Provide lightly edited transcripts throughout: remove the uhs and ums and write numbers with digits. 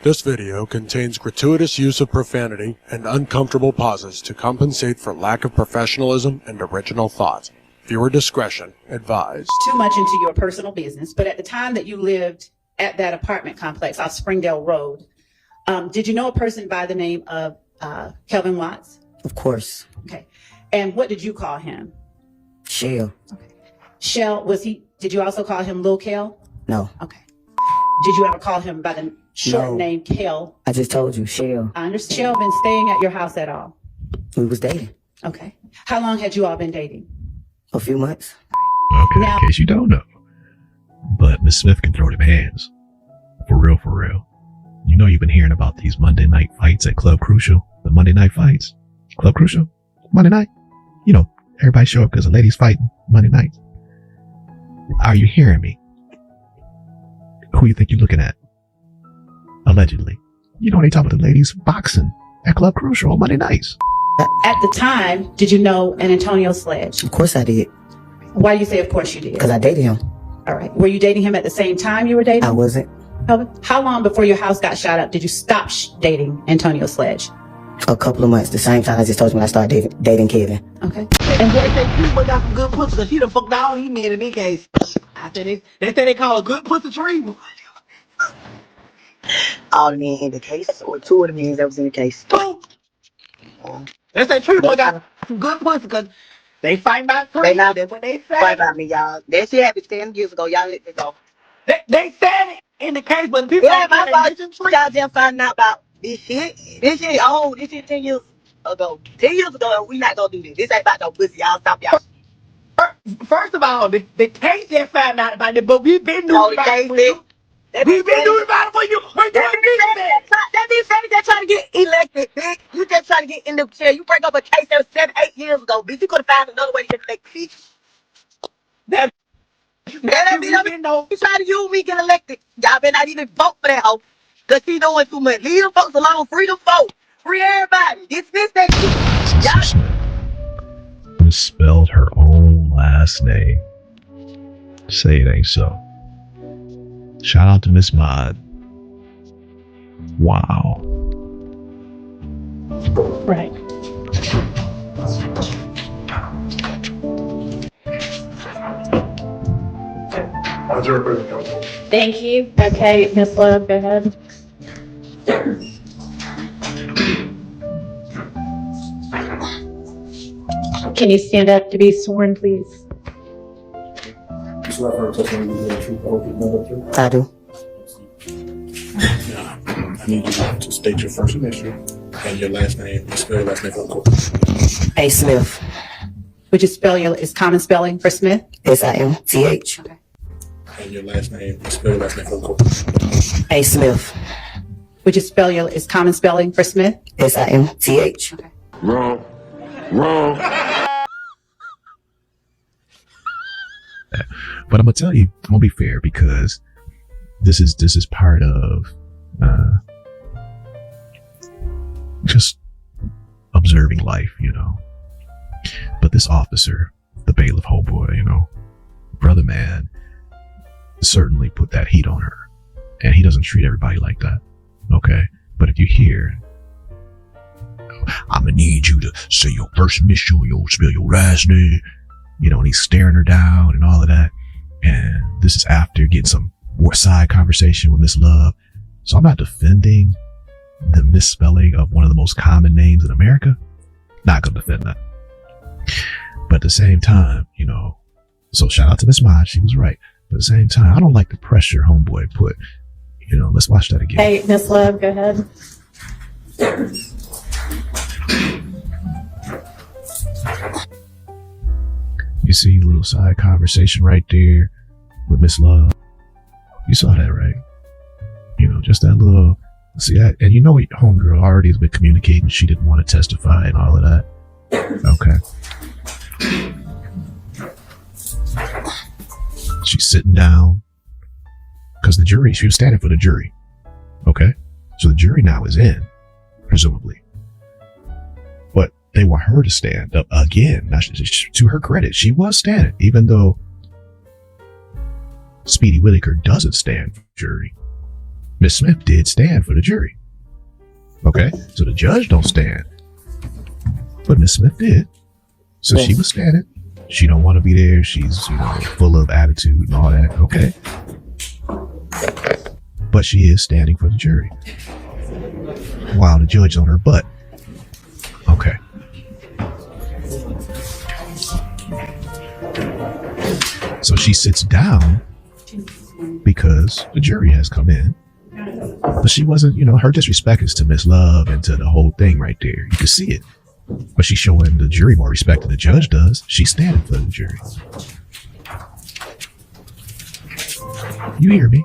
This video contains gratuitous use of profanity and uncomfortable pauses to compensate for lack of professionalism and original thought. Viewer discretion advised. Too much into your personal business, but at the time that you lived at that apartment complex off Springdale Road, did you know a person by the name of Kelvin Watts? Of course. Okay. And what did you call him? Shell. Okay. Shell, did you also call him Lil Kel? No. Okay. Did you ever call him by the short name Kel? I just told you, Shell. I understand. Shell been staying at your house at all? We was dating. Okay. How long had you all been dating? A few months. Okay, in case you don't know. But Miss Smith can throw them hands. For real, for real. You know you've been hearing about these Monday night fights at Club Crucial. The Monday night fights. Club Crucial? Monday night? You know, everybody show up because the ladies fighting Monday night. Are you hearing me? Who you think you're looking at? Allegedly. You know they talk about the ladies boxing at Club Crucial on Monday nights. At the time, did you know an Antonio Sledge? Of course I did. Why do you say of course you did? Because I dated him. All right. Were you dating him at the same time you were dating? I wasn't. How long before your house got shot up did you stop dating Antonio Sledge? A couple of months. The same time I just told you when I started dating Kevin. Okay. And they say people got some good pussy because she done fucked all these men in this case. I said they say they call a good pussy treatment. All the men in the case, or two of the men that was in the case. Two. They say treatment got some good pussy because they fight about three. That's what they say. Fight about me, y'all. That shit happened 10 years ago. Y'all let it go. They said it in the case, but people Yeah, my fault. Y'all just finding out about this shit. This shit old. This shit 10 years ago. 10 years ago, we not gonna do this. This ain't about no pussy. Y'all stop y'all. First of all, the case just found out about it, but we've been doing about it. We've been doing about it for you. That bitch said that trying to get elected, bitch. You just trying to get in the chair. You break up a case that was 7, 8 years ago, bitch. You could have found another way to get elected, bitch. That bitch, you trying to use me get elected. Y'all better not even vote for that hoe. Cause she doing too much. Leave them folks alone. Free them folks. Free everybody. Dismiss that shit. Y'all misspelled her own last name. Say it ain't so. Shout out to Miss Mod. Wow. Right. Thank you. Okay, Miss Love, go ahead. Can you stand up to be sworn, please? I do. I need you to state your first initial and your last name. Spell your last name for the court. A. Smith. Would you spell is common spelling for Smith? SIMTH. Okay. And your last name. Spell your last name for the court. A. Smith. Would you spell is common spelling for Smith? SIMTH. Okay. Wrong. But I'm gonna tell you, I'm gonna be fair because this is part of just observing life, you know. But this officer, the bailiff homeboy, you know, brother man, certainly put that heat on her, and he doesn't treat everybody like that. Okay, but if you hear, I'm gonna need you to say your first initial, you'll spell your last name. You know, and he's staring her down and all of that. And this is after getting some more side conversation with Miss Love. So I'm not defending the misspelling of one of the most common names in America. Not gonna defend that. But at the same time, you know, so shout out to Miss Mod, she was right. But at the same time, I don't like the pressure homeboy put. You know, let's watch that again. Hey, Miss Love, go ahead. You see a little side conversation right there with Miss Love. You saw that, right? You know, just that little, see that, and you know, homegirl already has been communicating. She didn't want to testify and all of that. Okay. She's sitting down because the jury, she was standing for the jury. Okay. So the jury now is in, presumably. But they want her to stand up again. Now, to her credit, she was standing, even though Speedy Whitaker doesn't stand for jury. Miss Smith did stand for the jury. Okay, so the judge don't stand, but Miss Smith did. So she was standing. She don't want to be there. She's, full of attitude and all that. Okay, but she is standing for the jury while the judge on her butt. Okay. So she sits down because the jury has come in. But she wasn't, her disrespect is to Miss Love and to the whole thing right there. You can see it. But she's showing the jury more respect than the judge does. She's standing for the jury. You hear me?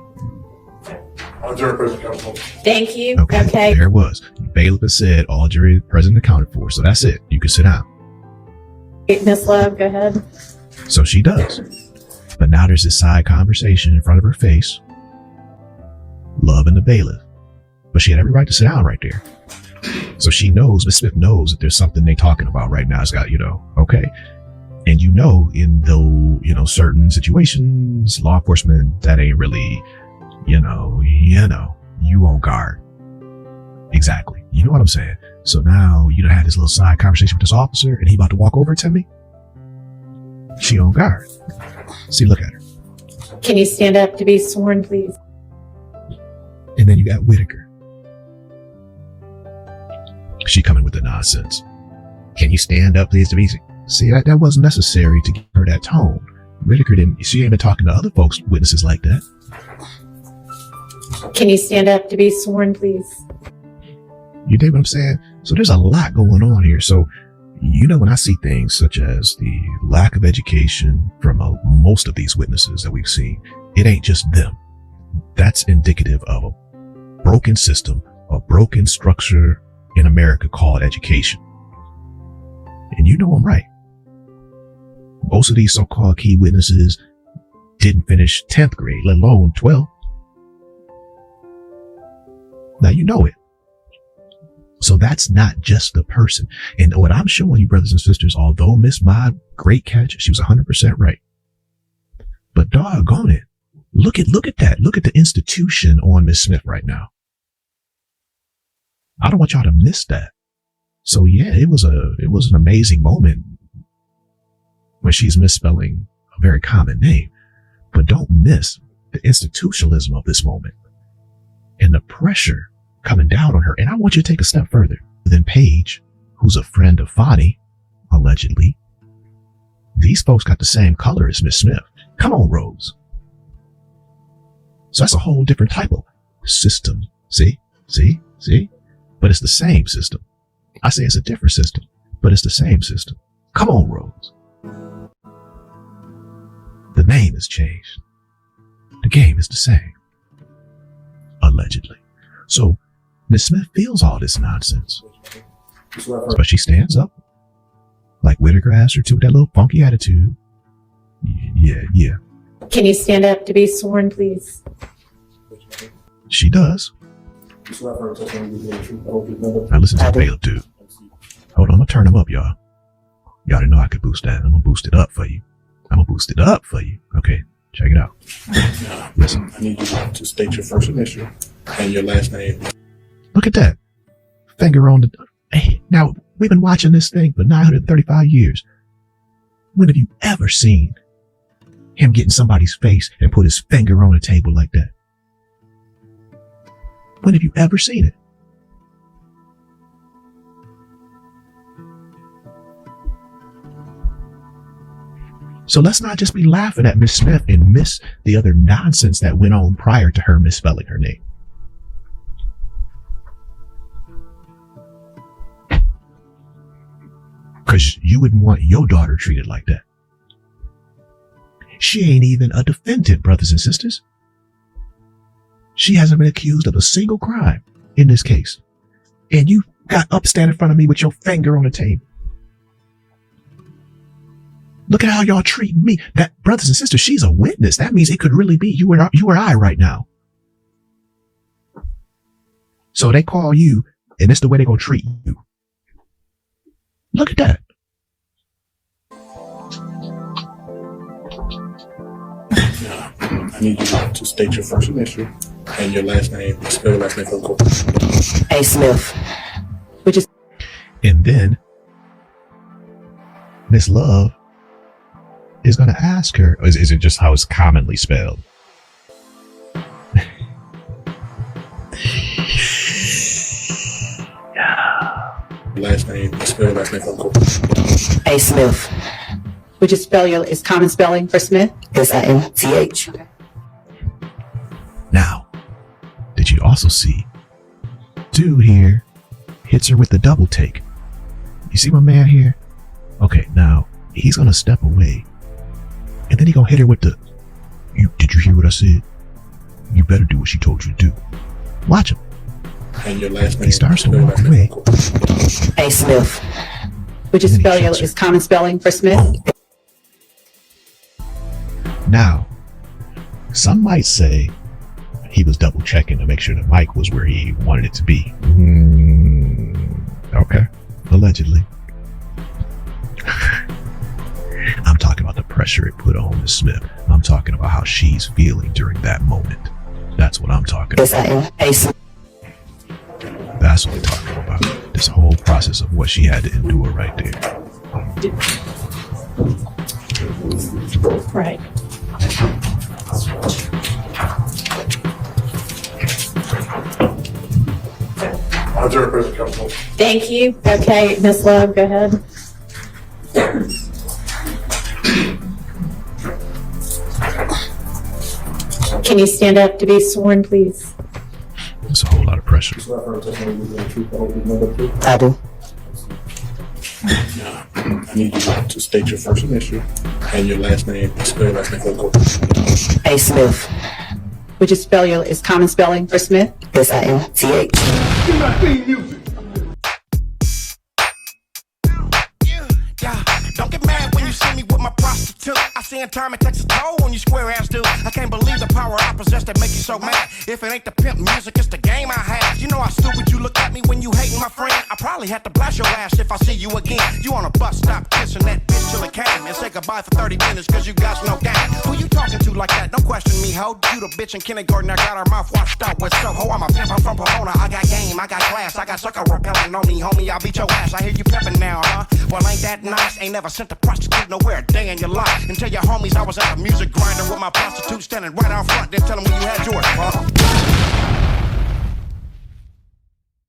All jury present accounted for. Thank you. Okay. There it was. Bailiff has said all jury present accounted for. So that's it. You can sit down. Miss Love, go ahead. So she does. But now there's this side conversation in front of her face. Love and the bailiff. But she had every right to sit down right there. So she knows, Miss Smith knows that there's something they talking about right now. It's got, okay. And in those, certain situations, law enforcement, that ain't really, you on guard. Exactly. You know what I'm saying? So now you done had this little side conversation with this officer and he about to walk over to me. She on guard. See, look at her. Can you stand up to be sworn, please? And then you got Whitaker. She coming with the nonsense. Can you stand up, please, to be? See, that wasn't necessary to give her that tone. Whitaker she ain't been talking to other folks, witnesses like that. Can you stand up to be sworn, please? You dig what I'm saying? So there's a lot going on here. So, when I see things such as the lack of education from most of these witnesses that we've seen, it ain't just them. That's indicative of a broken system, a broken structure in America called education. And I'm right. Most of these so-called key witnesses didn't finish 10th grade, let alone 12th. Now you know it. So that's not just the person. And what I'm showing you, brothers and sisters, although Miss Maud, great catch, she was 100% right. But doggone it. Look at that. Look at the institution on Miss Smith right now. I don't want y'all to miss that. So yeah, it was an amazing moment when she's misspelling a very common name. But don't miss the institutionalism of this moment and the pressure coming down on her. And I want you to take a step further than Paige, who's a friend of Fonnie, allegedly. These folks got the same color as Miss Smith. Come on, Rose. So that's a whole different type of system. See? But it's the same system. I say it's a different system, but it's the same system. Come on, Rose. The name has changed. The game is the same. Allegedly. So Miss Smith feels all this nonsense. But she stands up. Like Whitaker asked her to, with that little funky attitude. Yeah. Can you stand up to be sworn, please? She does. Now listen to the bailiff dude. Hold on, I'm gonna turn him up, y'all. Y'all didn't know I could boost that. I'm gonna boost it up for you. Okay, check it out. Listen. I need you to state your first initial and your last name. Look at that. Finger on the... Hey, now, we've been watching this thing for 935 years. When have you ever seen him get in somebody's face and put his finger on a table like that? When have you ever seen it? So let's not just be laughing at Miss Smith and miss the other nonsense that went on prior to her misspelling her name. Because you wouldn't want your daughter treated like that. She ain't even a defendant, brothers and sisters. She hasn't been accused of a single crime in this case. And you got up standing in front of me with your finger on the table. Look at how y'all treat me. That, brothers and sisters, she's a witness. That means it could really be you or I right now. So they call you, and it's the way they're going to treat you. Look at that. I need you to state your first initial And your last name, spell your last name for the court. A. Smith. which is And then Miss Love is going to ask her, is it just how it's commonly spelled? Last name, spell your last name for the court. A. Smith. which is is common spelling for Smith. S-I-M-T-H. Now, did you also see dude here hits her with the double take? You see my man here? Okay, now he's gonna step away, and then he gonna hit her with the, did you hear what I said? You better do what she told you to do. Watch him. And your last name. He starts to spell your walk last name away. for the court. A. Smith. Which is And then he shoots her. is common spelling for Smith. Now, some might say he was double checking to make sure the mic was where he wanted it to be. Okay, allegedly. I'm talking about the pressure it put on Miss Smith. I'm talking about how she's feeling during that moment. That's what I'm talking about. S-I-M-A. Smith. That's what I'm talking about. This whole process of what she had to endure right there. Right. Observe President Council. Thank you. Okay, Miss Love, go ahead. Can you stand up to be sworn, please? It's a whole lot of pressure. I do. I need you to state your first initial and your last name, spell your last name for the court. A. Smith. Which is is common spelling for Smith. S-I-M-T-H. Yeah, don't get mad when you see me with my prostitute. I see in time it takes a toll on you square ass dude. I can't believe the power I possess that make you so mad. If it ain't the pimp music, it's the game I have. You know how stupid you look at me when you hating my friend. I probably have to blast your ass if I see you again. You on a bus stop kissing that bitch till it came, and say goodbye for 30 minutes cause you got no game. Who you talking to like that? Don't question me, ho. You the bitch in kindergarten, I got her mouth washed out with soap. Ho, I'm a pimp, I'm from Pomona. I got game, I got class, I got sucker repellent on me, homie. I'll beat your ass. I hear you pimping now, huh? Well, ain't that nice? Ain't never sent a prostitute nowhere a day in your life. And tell your homies I was at a music grinder with my prostitute standing right out front. Then tell them when you had yours, huh?